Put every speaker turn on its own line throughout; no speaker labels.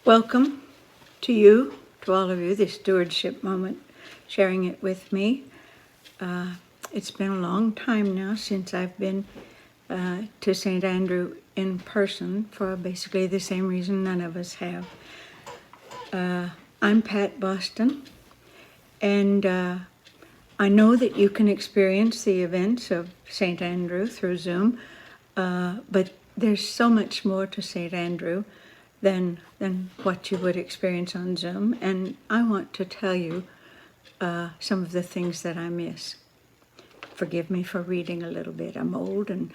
Welcome to you, to all of you, this stewardship moment, sharing it with me. It's been a long time now since I've been to St. Andrew in person for basically the same reason none of us have. I'm Pat Boston, and I know that you can experience the events of St. Andrew through Zoom, but there's so much more to St. Andrew than what you would experience on Zoom, and I want to tell you some of the things that I miss. Forgive me for reading a little bit. I'm old and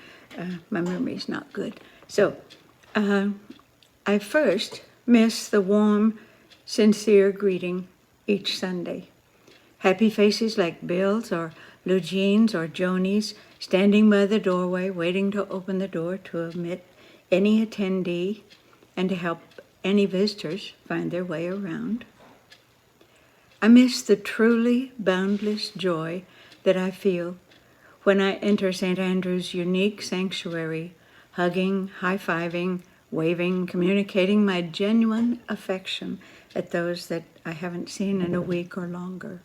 my memory's not good. So I first miss the warm, sincere greeting each Sunday. Happy faces like Bill's or Lugine's or Joni's standing by the doorway waiting to open the door to admit any attendee and to help any visitors find their way around. I miss the truly boundless joy that I feel when I enter St. Andrew's unique sanctuary, hugging, high-fiving, waving, communicating my genuine affection at those that I haven't seen in a week or longer.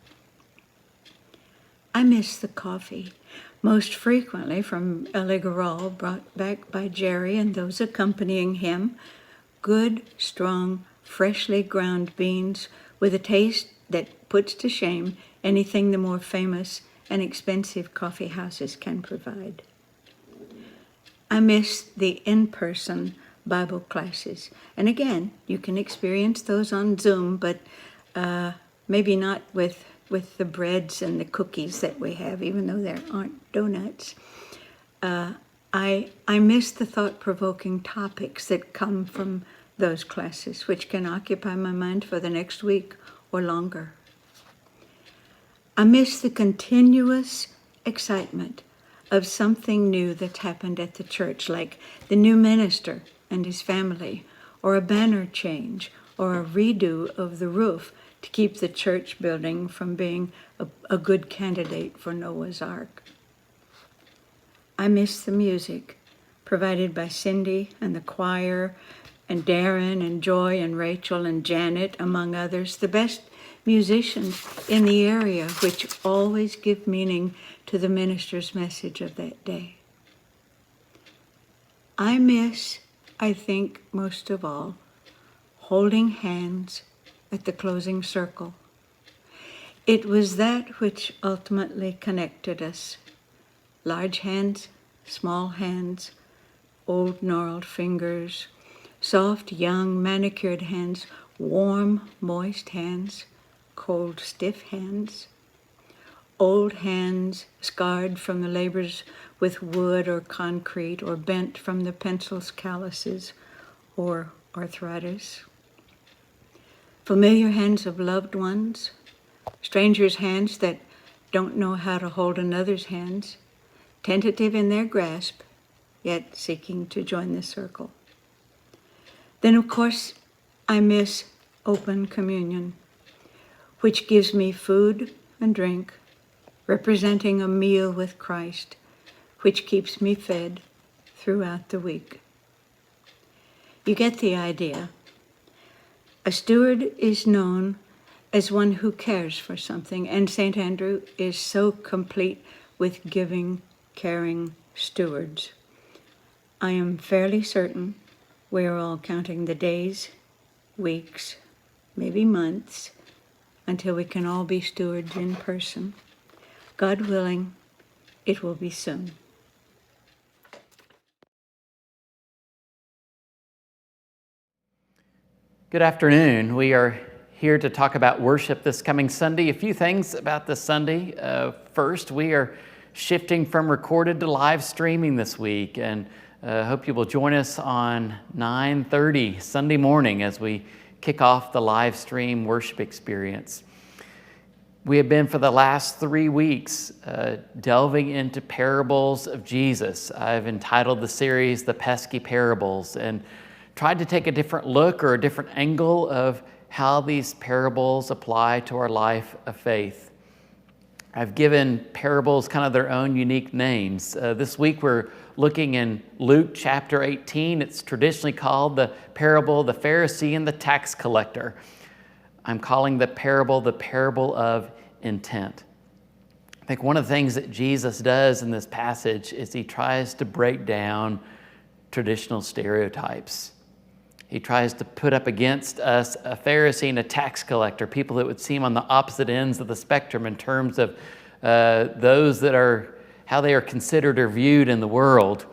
I miss the coffee, most frequently from El Iguaral, brought back by Jerry and those accompanying him. Good, strong, freshly ground beans with a taste that puts to shame anything the more famous and expensive coffee houses can provide. I miss the in-person Bible classes. And again, you can experience those on Zoom, but maybe not with the breads and the cookies that we have, even though there aren't donuts. I miss the thought-provoking topics that come from those classes, which can occupy my mind for the next week or longer. I miss the continuous excitement of something new that's happened at the church, like the new minister and his family, or a banner change, or a redo of the roof to keep the church building from being a good candidate for Noah's Ark. I miss the music provided by Cindy and the choir, and Darren and Joy and Rachel and Janet, among others, the best musicians in the area, which always give meaning to the minister's message of that day. I miss, I think most of all, holding hands at the closing circle. It was that which ultimately connected us. Large hands, small hands, old gnarled fingers, soft, young, manicured hands, warm, moist hands, cold, stiff hands, old hands scarred from the labors with wood or concrete, or bent from the pencil's calluses or arthritis. Familiar hands of loved ones, strangers' hands that don't know how to hold another's hands, tentative in their grasp, yet seeking to join the circle. Then, of course, I miss open communion, which gives me food and drink, representing a meal with Christ, which keeps me fed throughout the week. You get the idea. A steward is known as one who cares for something, and St. Andrew is so complete with giving, caring stewards. I am fairly certain we are all counting the days, weeks, maybe months, until we can all be stewards in person. God willing, it will be soon.
Good afternoon. We are here to talk about worship this coming Sunday. A few things about this Sunday. First, we are shifting from recorded to live streaming this week, and hope you will join us on 9:30 Sunday morning as we kick off the live stream worship experience. We have been for the last 3 weeks delving into parables of Jesus. I've entitled the series The Pesky Parables, and tried to take a different look or a different angle of how these parables apply to our life of faith. I've given parables kind of their own unique names. This week we're looking in Luke chapter 18. It's traditionally called the parable of the Pharisee and the tax collector. I'm calling the parable of intent. I think one of the things that Jesus does in this passage is he tries to break down traditional stereotypes. He tries to put up against us a Pharisee and a tax collector, people that would seem on the opposite ends of the spectrum in terms of those that are, how they are considered or viewed in the world.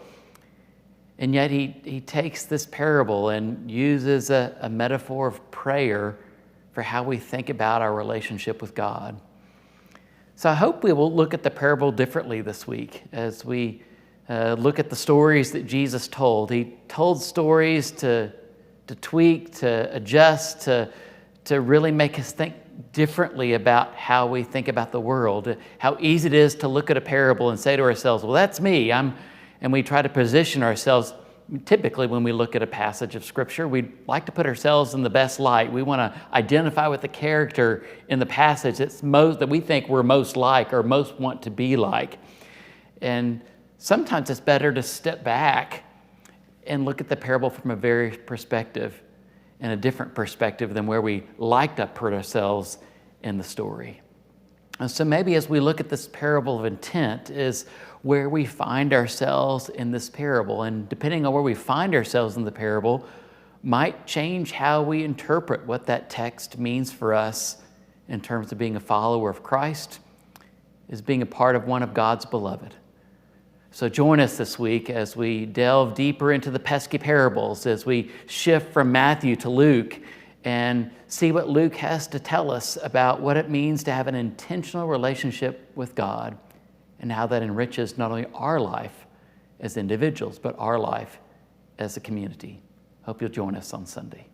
And yet he takes this parable and uses a metaphor of prayer for how we think about our relationship with God. So I hope we will look at the parable differently this week as we look at the stories that Jesus told. He told stories to tweak, to adjust, to really make us think differently about how we think about the world. How easy it is to look at a parable and say to ourselves, well, that's me. And we try to position ourselves. Typically, when we look at a passage of Scripture, we like to put ourselves in the best light. We want to identify with the character in the passage that we think we're most like or most want to be like. And sometimes it's better to step back and look at the parable from a various perspective and a different perspective than where we like to put ourselves in the story. And so maybe as we look at this parable of intent is where we find ourselves in this parable. And depending on where we find ourselves in the parable might change how we interpret what that text means for us in terms of being a follower of Christ, as being a part of one of God's beloved. So join us this week as we delve deeper into the pesky parables, as we shift from Matthew to Luke and see what Luke has to tell us about what it means to have an intentional relationship with God and how that enriches not only our life as individuals, but our life as a community. Hope you'll join us on Sunday.